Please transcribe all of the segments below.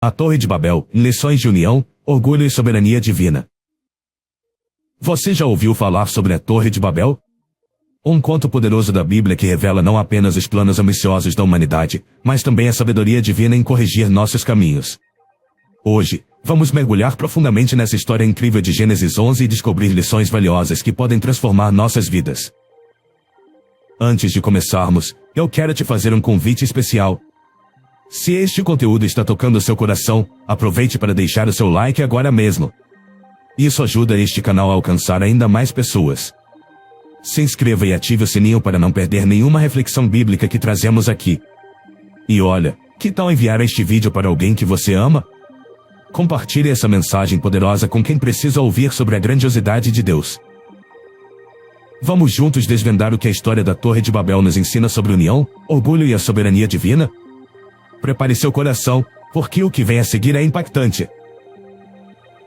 A Torre de Babel, lições de união, orgulho e soberania divina. Você já ouviu falar sobre a Torre de Babel? Um conto poderoso da Bíblia que revela não apenas os planos ambiciosos da humanidade, mas também a sabedoria divina em corrigir nossos caminhos. Hoje, vamos mergulhar profundamente nessa história incrível de Gênesis 11 e descobrir lições valiosas que podem transformar nossas vidas. Antes de começarmos, eu quero te fazer um convite especial. Se este conteúdo está tocando seu coração, aproveite para deixar o seu like agora mesmo. Isso ajuda este canal a alcançar ainda mais pessoas. Se inscreva e ative o sininho para não perder nenhuma reflexão bíblica que trazemos aqui. E olha, que tal enviar este vídeo para alguém que você ama? Compartilhe essa mensagem poderosa com quem precisa ouvir sobre a grandiosidade de Deus. Vamos juntos desvendar o que a história da Torre de Babel nos ensina sobre união, orgulho e a soberania divina? Prepare seu coração, porque o que vem a seguir é impactante.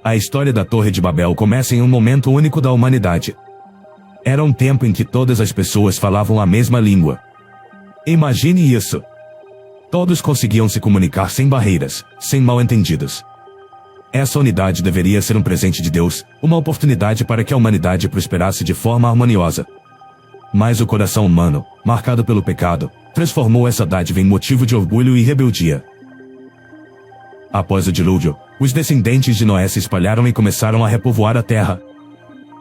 A história da Torre de Babel começa em um momento único da humanidade. Era um tempo em que todas as pessoas falavam a mesma língua. Imagine isso. Todos conseguiam se comunicar sem barreiras, sem mal-entendidos. Essa unidade deveria ser um presente de Deus, uma oportunidade para que a humanidade prosperasse de forma harmoniosa. Mas o coração humano, marcado pelo pecado, transformou essa dádiva em motivo de orgulho e rebeldia. Após o dilúvio, os descendentes de Noé se espalharam e começaram a repovoar a terra.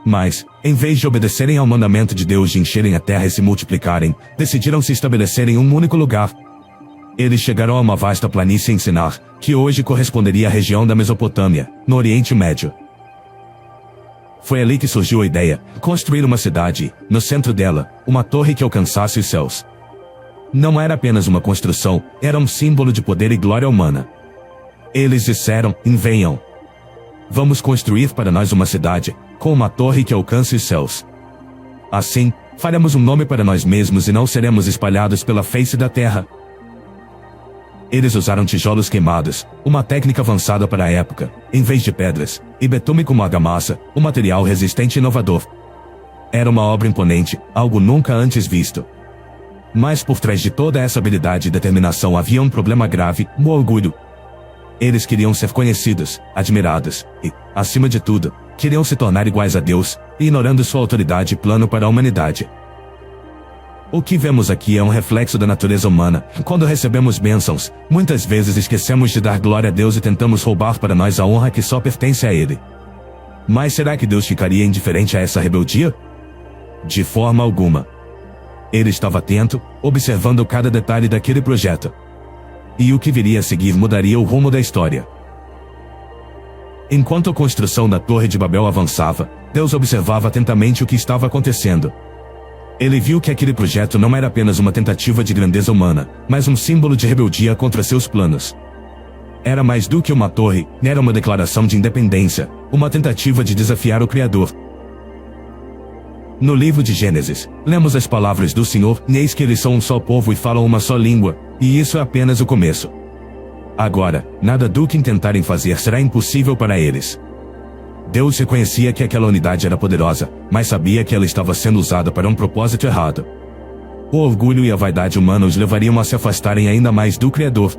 Mas, em vez de obedecerem ao mandamento de Deus de encherem a terra e se multiplicarem, decidiram se estabelecer em um único lugar. Eles chegaram a uma vasta planície em Sinar, que hoje corresponderia à região da Mesopotâmia, no Oriente Médio. Foi ali que surgiu a ideia, construir uma cidade e, no centro dela, uma torre que alcançasse os céus. Não era apenas uma construção, era um símbolo de poder e glória humana. Eles disseram, venham. Vamos construir para nós uma cidade, com uma torre que alcance os céus. Assim, faremos um nome para nós mesmos e não seremos espalhados pela face da terra. Eles usaram tijolos queimados, uma técnica avançada para a época, em vez de pedras, e betume como argamassa, um material resistente e inovador. Era uma obra imponente, algo nunca antes visto. Mas por trás de toda essa habilidade e determinação havia um problema grave, o orgulho. Eles queriam ser conhecidos, admirados, e, acima de tudo, queriam se tornar iguais a Deus, ignorando sua autoridade e plano para a humanidade. O que vemos aqui é um reflexo da natureza humana. Quando recebemos bênçãos, muitas vezes esquecemos de dar glória a Deus e tentamos roubar para nós a honra que só pertence a Ele. Mas será que Deus ficaria indiferente a essa rebeldia? De forma alguma. Ele estava atento, observando cada detalhe daquele projeto. E o que viria a seguir mudaria o rumo da história. Enquanto a construção da Torre de Babel avançava, Deus observava atentamente o que estava acontecendo. Ele viu que aquele projeto não era apenas uma tentativa de grandeza humana, mas um símbolo de rebeldia contra seus planos. Era mais do que uma torre, era uma declaração de independência, uma tentativa de desafiar o Criador. No livro de Gênesis, lemos as palavras do Senhor, eis que eles são um só povo e falam uma só língua, e isso é apenas o começo. Agora, nada do que intentarem fazer será impossível para eles. Deus reconhecia que aquela unidade era poderosa, mas sabia que ela estava sendo usada para um propósito errado. O orgulho e a vaidade humana os levariam a se afastarem ainda mais do Criador.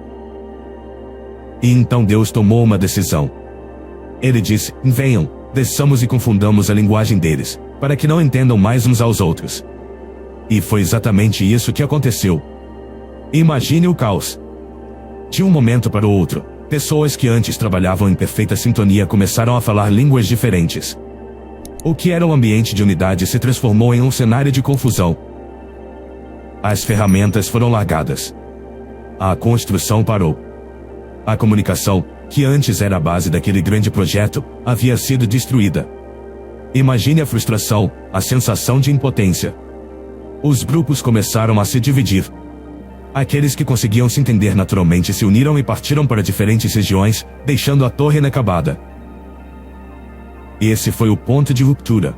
E então Deus tomou uma decisão. Ele disse, venham, desçamos e confundamos a linguagem deles, para que não entendam mais uns aos outros. E foi exatamente isso que aconteceu. Imagine o caos. De um momento para o outro, pessoas que antes trabalhavam em perfeita sintonia começaram a falar línguas diferentes. O que era um ambiente de unidade se transformou em um cenário de confusão. As ferramentas foram largadas. A construção parou. A comunicação, que antes era a base daquele grande projeto, havia sido destruída. Imagine a frustração, a sensação de impotência. Os grupos começaram a se dividir. Aqueles que conseguiam se entender naturalmente se uniram e partiram para diferentes regiões, deixando a torre inacabada. Esse foi o ponto de ruptura.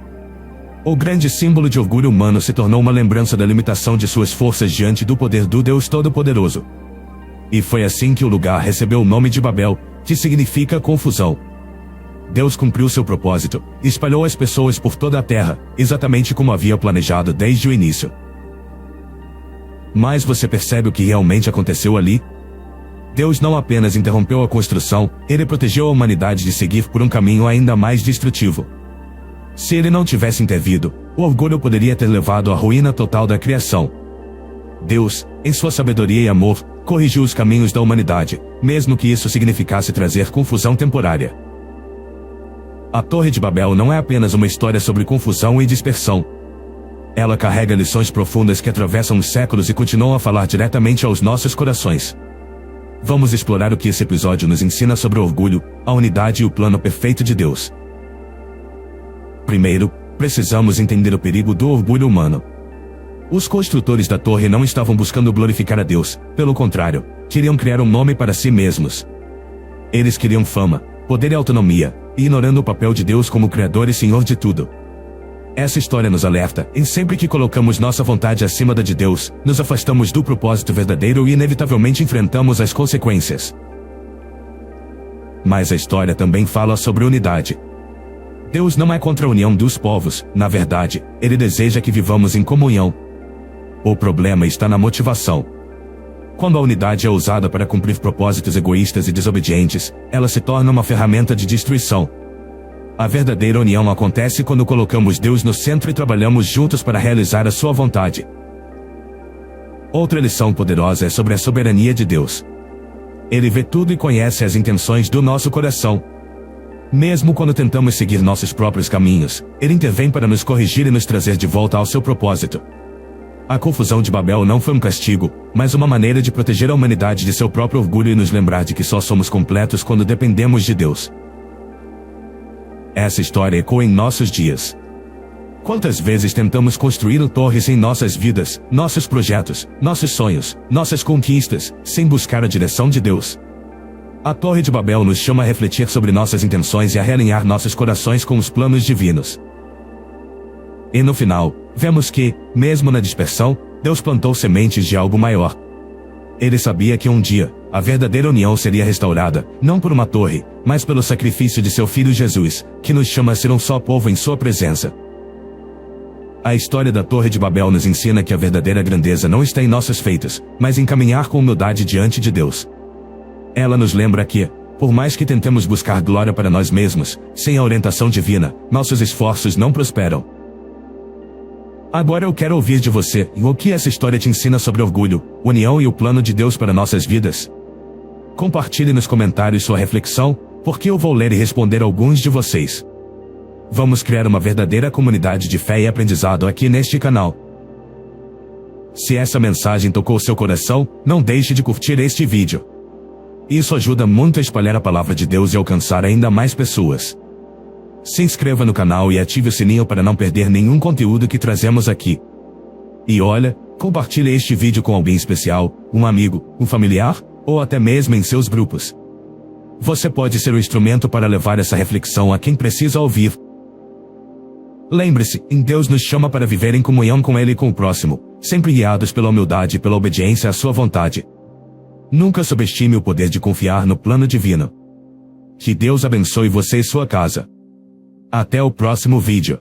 O grande símbolo de orgulho humano se tornou uma lembrança da limitação de suas forças diante do poder do Deus Todo-Poderoso. E foi assim que o lugar recebeu o nome de Babel, que significa confusão. Deus cumpriu seu propósito, espalhou as pessoas por toda a terra, exatamente como havia planejado desde o início. Mas você percebe o que realmente aconteceu ali? Deus não apenas interrompeu a construção, ele protegeu a humanidade de seguir por um caminho ainda mais destrutivo. Se ele não tivesse intervido, o orgulho poderia ter levado à ruína total da criação. Deus, em sua sabedoria e amor, corrigiu os caminhos da humanidade, mesmo que isso significasse trazer confusão temporária. A Torre de Babel não é apenas uma história sobre confusão e dispersão. Ela carrega lições profundas que atravessam os séculos e continuam a falar diretamente aos nossos corações. Vamos explorar o que esse episódio nos ensina sobre o orgulho, a unidade e o plano perfeito de Deus. Primeiro, precisamos entender o perigo do orgulho humano. Os construtores da torre não estavam buscando glorificar a Deus, pelo contrário, queriam criar um nome para si mesmos. Eles queriam fama, poder e autonomia, ignorando o papel de Deus como Criador e Senhor de tudo. Essa história nos alerta, e sempre que colocamos nossa vontade acima da de Deus, nos afastamos do propósito verdadeiro e inevitavelmente enfrentamos as consequências. Mas a história também fala sobre unidade. Deus não é contra a união dos povos, na verdade, Ele deseja que vivamos em comunhão. O problema está na motivação. Quando a unidade é usada para cumprir propósitos egoístas e desobedientes, ela se torna uma ferramenta de destruição. A verdadeira união acontece quando colocamos Deus no centro e trabalhamos juntos para realizar a sua vontade. Outra lição poderosa é sobre a soberania de Deus. Ele vê tudo e conhece as intenções do nosso coração. Mesmo quando tentamos seguir nossos próprios caminhos, Ele intervém para nos corrigir e nos trazer de volta ao seu propósito. A confusão de Babel não foi um castigo, mas uma maneira de proteger a humanidade de seu próprio orgulho e nos lembrar de que só somos completos quando dependemos de Deus. Essa história ecoa em nossos dias. Quantas vezes tentamos construir torres em nossas vidas, nossos projetos, nossos sonhos, nossas conquistas, sem buscar a direção de Deus? A Torre de Babel nos chama a refletir sobre nossas intenções e a realinhar nossos corações com os planos divinos. E no final, vemos que, mesmo na dispersão, Deus plantou sementes de algo maior. Ele sabia que um dia, a verdadeira união seria restaurada, não por uma torre, mas pelo sacrifício de seu Filho Jesus, que nos chama a ser um só povo em sua presença. A história da Torre de Babel nos ensina que a verdadeira grandeza não está em nossos feitos, mas em caminhar com humildade diante de Deus. Ela nos lembra que, por mais que tentemos buscar glória para nós mesmos, sem a orientação divina, nossos esforços não prosperam. Agora eu quero ouvir de você, o que essa história te ensina sobre orgulho, união e o plano de Deus para nossas vidas? Compartilhe nos comentários sua reflexão, porque eu vou ler e responder alguns de vocês. Vamos criar uma verdadeira comunidade de fé e aprendizado aqui neste canal. Se essa mensagem tocou seu coração, não deixe de curtir este vídeo. Isso ajuda muito a espalhar a palavra de Deus e alcançar ainda mais pessoas. Se inscreva no canal e ative o sininho para não perder nenhum conteúdo que trazemos aqui. E olha, compartilhe este vídeo com alguém especial, um amigo, um familiar, ou até mesmo em seus grupos. Você pode ser o instrumento para levar essa reflexão a quem precisa ouvir. Lembre-se, Deus nos chama para viver em comunhão com Ele e com o próximo, sempre guiados pela humildade e pela obediência à sua vontade. Nunca subestime o poder de confiar no plano divino. Que Deus abençoe você e sua casa. Até o próximo vídeo.